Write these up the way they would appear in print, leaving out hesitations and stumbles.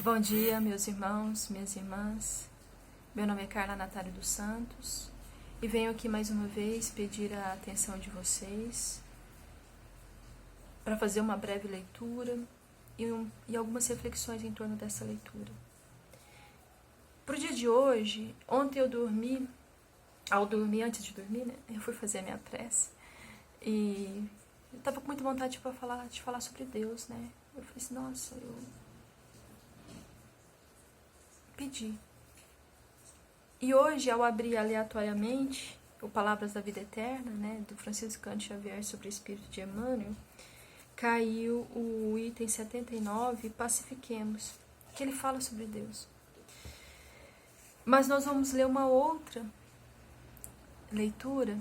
Bom dia, meus irmãos, minhas irmãs. Meu nome é Carla Natália dos Santos e venho aqui mais uma vez pedir a atenção de vocês para fazer uma breve leitura e algumas reflexões em torno dessa leitura. Para o dia de hoje, ontem eu dormi, antes de dormir, né, eu fui fazer a minha prece e eu estava com muita vontade de falar sobre Deus, né? Eu falei assim, nossa, eu pedi. E hoje, ao abrir aleatoriamente o Palavras da Vida Eterna, né, do Francisco Cândido Xavier sobre o Espírito de Emmanuel, caiu o item 79, Pacifiquemos, que ele fala sobre Deus. Mas nós vamos ler uma outra leitura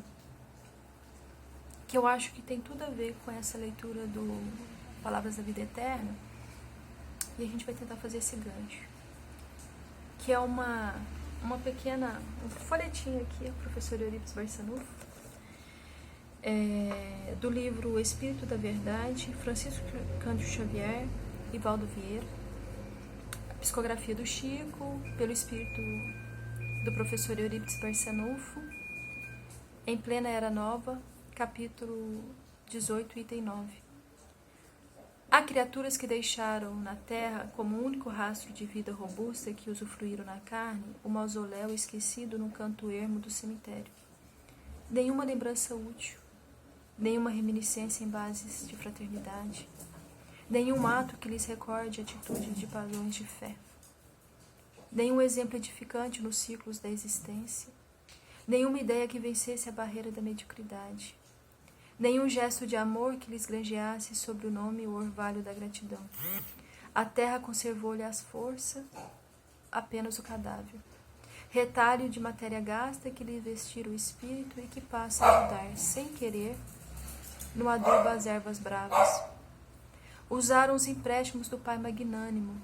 que eu acho que tem tudo a ver com essa leitura do Palavras da Vida Eterna, e a gente vai tentar fazer esse gancho, que é uma pequena, um folhetinho aqui, a professora Eurípides Barçanufo, do livro O Espírito da Verdade, Francisco Cândido Xavier e Valdo Vieira, a psicografia do Chico, pelo espírito do professor Eurípides Barçanufo, em plena Era Nova, capítulo 18, item 9. Há criaturas que deixaram na terra, como único rastro de vida robusta que usufruíram na carne, o mausoléu esquecido num canto ermo do cemitério. Nenhuma lembrança útil, nenhuma reminiscência em bases de fraternidade, nenhum ato que lhes recorde atitudes de padrões de fé, nenhum exemplo edificante nos ciclos da existência, nenhuma ideia que vencesse a barreira da mediocridade, nenhum gesto de amor que lhes granjeasse sobre o nome o orvalho da gratidão. A terra conservou-lhe as forças, apenas o cadáver. Retalho de matéria gasta que lhe vestir o espírito e que passa a ajudar, sem querer, no adubo às ervas bravas. Usaram os empréstimos do Pai magnânimo,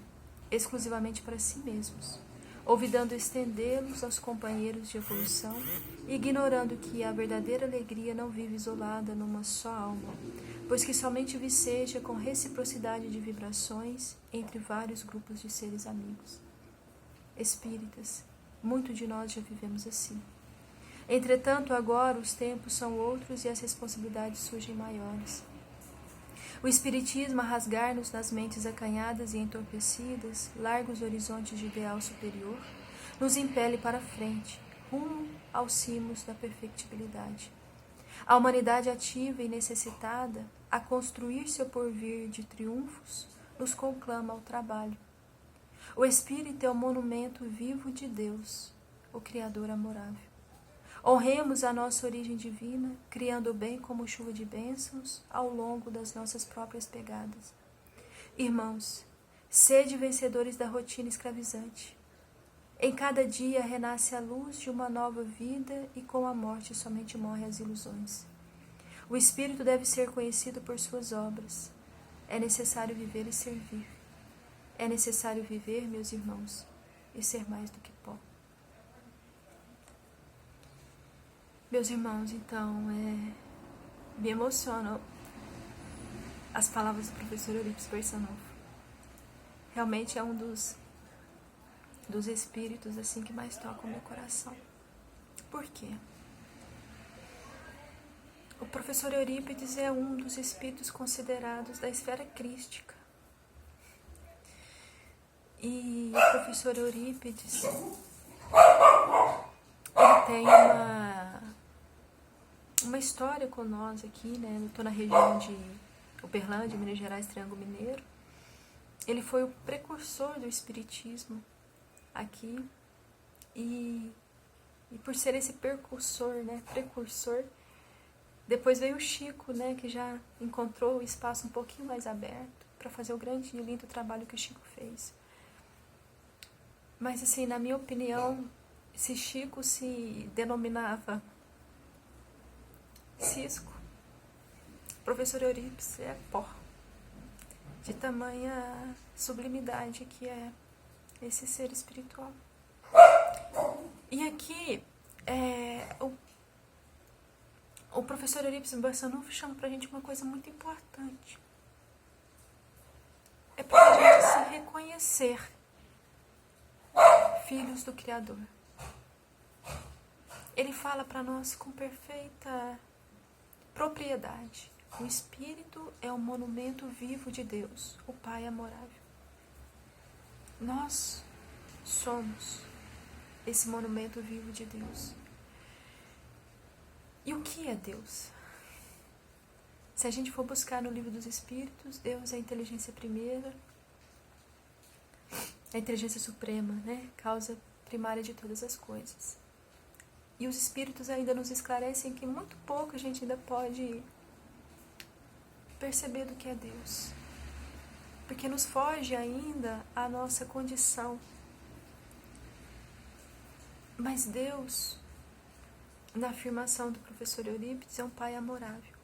exclusivamente para si mesmos, olvidando estendê-los aos companheiros de evolução, ignorando que a verdadeira alegria não vive isolada numa só alma, pois que somente viceja com reciprocidade de vibrações entre vários grupos de seres amigos. Espíritas, muito de nós já vivemos assim. Entretanto, agora os tempos são outros e as responsabilidades surgem maiores. O Espiritismo, a rasgar-nos nas mentes acanhadas e entorpecidas, largos horizontes de ideal superior, nos impele para frente, rumo aos cimos da perfectibilidade. A humanidade ativa e necessitada, a construir seu porvir de triunfos, nos conclama ao trabalho. O Espírito é o monumento vivo de Deus, o Criador amorável. Honremos a nossa origem divina, criando o bem como chuva de bênçãos ao longo das nossas próprias pegadas. Irmãos, sede vencedores da rotina escravizante. Em cada dia renasce a luz de uma nova vida e com a morte somente morrem as ilusões. O Espírito deve ser conhecido por suas obras. É necessário viver e servir. É necessário viver, meus irmãos, e ser mais do que pó. Meus irmãos, então, me emocionam as palavras do professor Eurípides Barçanufo. Realmente é um dos espíritos assim que mais tocam o meu coração. Por quê? O professor Eurípides é um dos espíritos considerados da esfera crística. E o professor Eurípides, ele tem uma história com nós aqui, né? Eu estou na região de Uberlândia, Minas Gerais, Triângulo Mineiro. Ele foi o precursor do espiritismo aqui, e por ser esse precursor, depois veio o Chico, né, que já encontrou o espaço um pouquinho mais aberto para fazer o grande e lindo trabalho que o Chico fez. Mas assim, na minha opinião, se Chico se denominava cisco, o professor Eurípides é pó, de tamanha sublimidade que é esse ser espiritual. E aqui, o professor Eurípides Barçanufo chama pra gente uma coisa muito importante. É pra gente se reconhecer filhos do Criador. Ele fala para nós com perfeita propriedade. O Espírito é o monumento vivo de Deus, o Pai amorável. Nós somos esse monumento vivo de Deus. E o que é Deus? Se a gente for buscar no livro dos Espíritos, Deus é a inteligência primeira, a inteligência suprema, né? Causa primária de todas as coisas. E os Espíritos ainda nos esclarecem que muito pouco a gente ainda pode perceber do que é Deus. Porque nos foge ainda a nossa condição. Mas Deus, na afirmação do professor Eurípides, é um Pai amorável.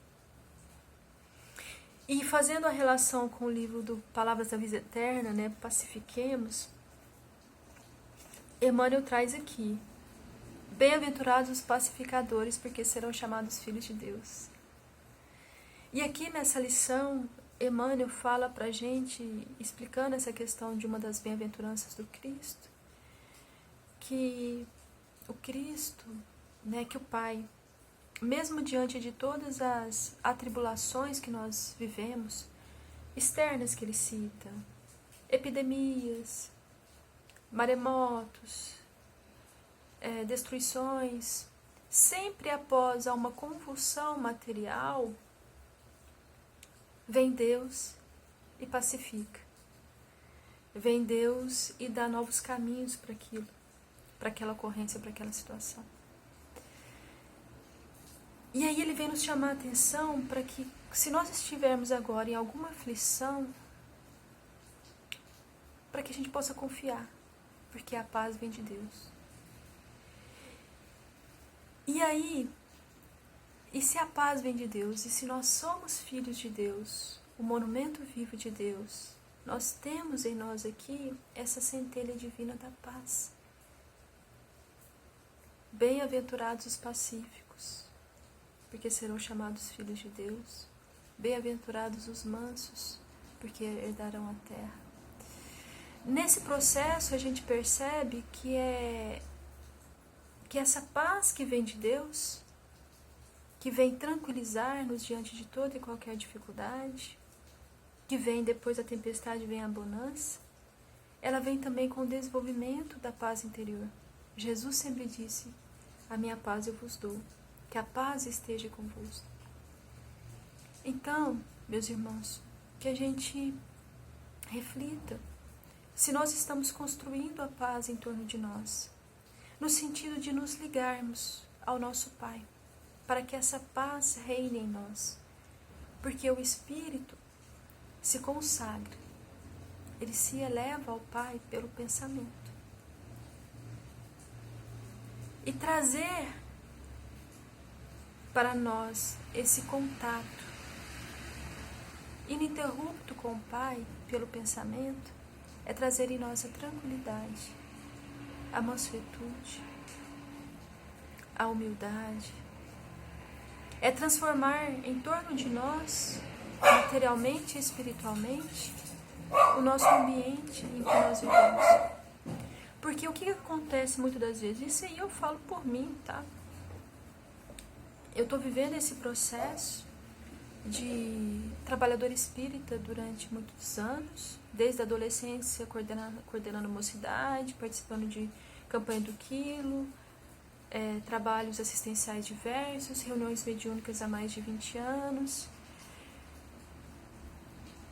E fazendo a relação com o livro do Palavras da Vida Eterna, né, Pacifiquemos, Emmanuel traz aqui: bem-aventurados os pacificadores, porque serão chamados filhos de Deus. E aqui nessa lição, Emmanuel fala pra gente, explicando essa questão de uma das bem-aventuranças do Cristo, que o Cristo, né, que o Pai, mesmo diante de todas as atribulações que nós vivemos, externas que ele cita, epidemias, maremotos, destruições, sempre após uma convulsão material, vem Deus e pacifica. Vem Deus e dá novos caminhos para aquilo, para aquela ocorrência, para aquela situação. E aí ele vem nos chamar a atenção para que, se nós estivermos agora em alguma aflição, para que a gente possa confiar, porque a paz vem de Deus. E aí, e se a paz vem de Deus, e se nós somos filhos de Deus, o monumento vivo de Deus, nós temos em nós aqui essa centelha divina da paz. Bem-aventurados os pacíficos, porque serão chamados filhos de Deus. Bem-aventurados os mansos, porque herdarão a terra. Nesse processo a gente percebe que essa paz que vem de Deus, que vem tranquilizar-nos diante de toda e qualquer dificuldade, que vem depois da tempestade, vem a bonança, ela vem também com o desenvolvimento da paz interior. Jesus sempre disse: a minha paz eu vos dou, que a paz esteja convosco. Então, meus irmãos, que a gente reflita se nós estamos construindo a paz em torno de nós, no sentido de nos ligarmos ao nosso Pai, para que essa paz reine em nós, porque o Espírito se consagra, ele se eleva ao Pai pelo pensamento. E trazer para nós esse contato ininterrupto com o Pai pelo pensamento é trazer em nós a tranquilidade, a mansuetude, a humildade, é transformar em torno de nós, materialmente e espiritualmente, o nosso ambiente em que nós vivemos. Porque o que acontece muitas das vezes, isso aí eu falo por mim, tá? Eu estou vivendo esse processo de trabalhador espírita durante muitos anos, desde a adolescência, coordenando mocidade, participando de campanha do quilo, trabalhos assistenciais diversos, reuniões mediúnicas há mais de 20 anos.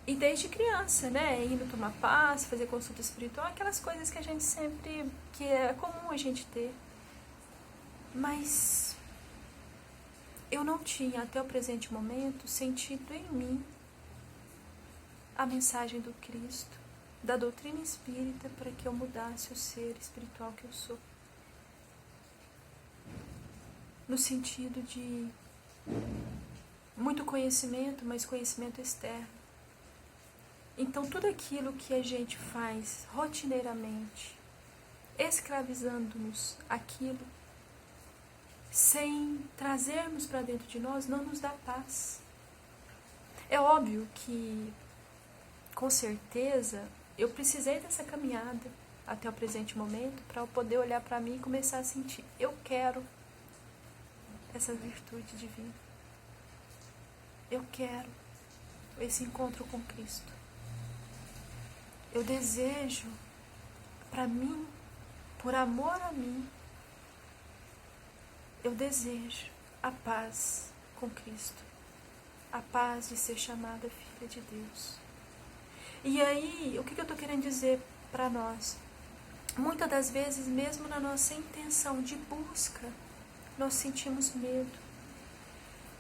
E desde criança, né, indo tomar passe, fazer consulta espiritual, aquelas coisas que a gente sempre, que é comum a gente ter. Mas eu não tinha, até o presente momento, sentido em mim a mensagem do Cristo, da doutrina espírita, para que eu mudasse o ser espiritual que eu sou. No sentido de muito conhecimento, mas conhecimento externo. Então, tudo aquilo que a gente faz rotineiramente, escravizando-nos aquilo, sem trazermos para dentro de nós, não nos dá paz. É óbvio que, com certeza, eu precisei dessa caminhada até o presente momento, para eu poder olhar para mim e começar a sentir: eu quero essa virtude divina. Eu quero esse encontro com Cristo. Eu desejo para mim, por amor a mim, eu desejo a paz com Cristo. A paz de ser chamada filha de Deus. E aí, o que eu estou querendo dizer para nós? Muitas das vezes, mesmo na nossa intenção de busca, nós sentimos medo.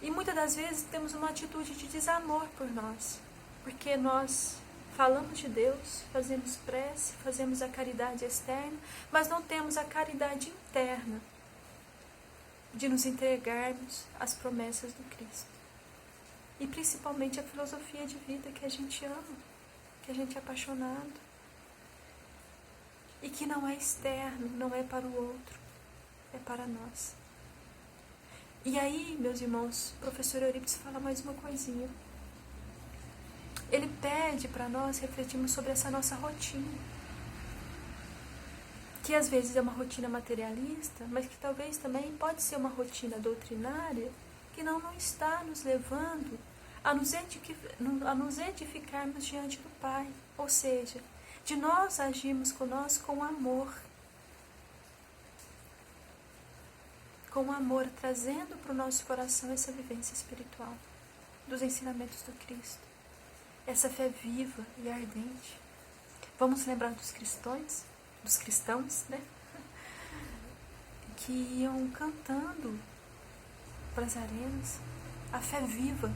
E muitas das vezes temos uma atitude de desamor por nós. Porque nós falamos de Deus, fazemos prece, fazemos a caridade externa, mas não temos a caridade interna de nos entregarmos às promessas do Cristo. E principalmente a filosofia de vida que a gente ama, que a gente é apaixonado. E que não é externo, não é para o outro, é para nós. E aí, meus irmãos, o professor Eurípides fala mais uma coisinha. Ele pede para nós refletirmos sobre essa nossa rotina, que às vezes é uma rotina materialista, mas que talvez também pode ser uma rotina doutrinária, que não está nos levando a nos edificarmos diante do Pai, ou seja, de nós agirmos conosco com amor, trazendo para o nosso coração essa vivência espiritual, dos ensinamentos do Cristo, essa fé viva e ardente. Vamos lembrar dos cristãos, né? Que iam cantando para as arenas, a fé viva,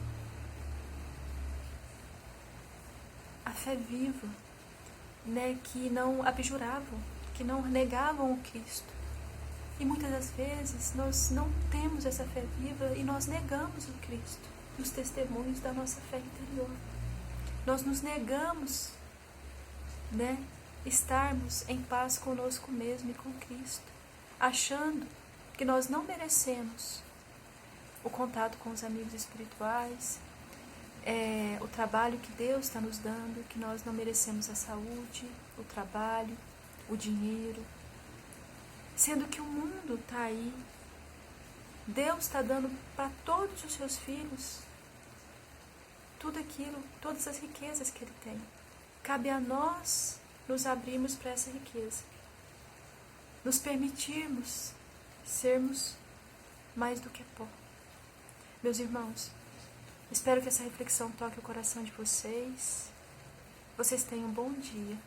né? Que não abjuravam, que não negavam o Cristo. E muitas das vezes nós não temos essa fé viva e nós negamos o Cristo nos testemunhos da nossa fé interior. Nós nos negamos, né, estarmos em paz conosco mesmo e com Cristo, achando que nós não merecemos o contato com os amigos espirituais, o trabalho que Deus está nos dando, que nós não merecemos a saúde, o trabalho, o dinheiro, sendo que o mundo está aí. Deus está dando para todos os seus filhos tudo aquilo, todas as riquezas que Ele tem. Cabe a nós nos abrirmos para essa riqueza, nos permitirmos sermos mais do que pó. Meus irmãos, espero que essa reflexão toque o coração de vocês. Vocês tenham um bom dia.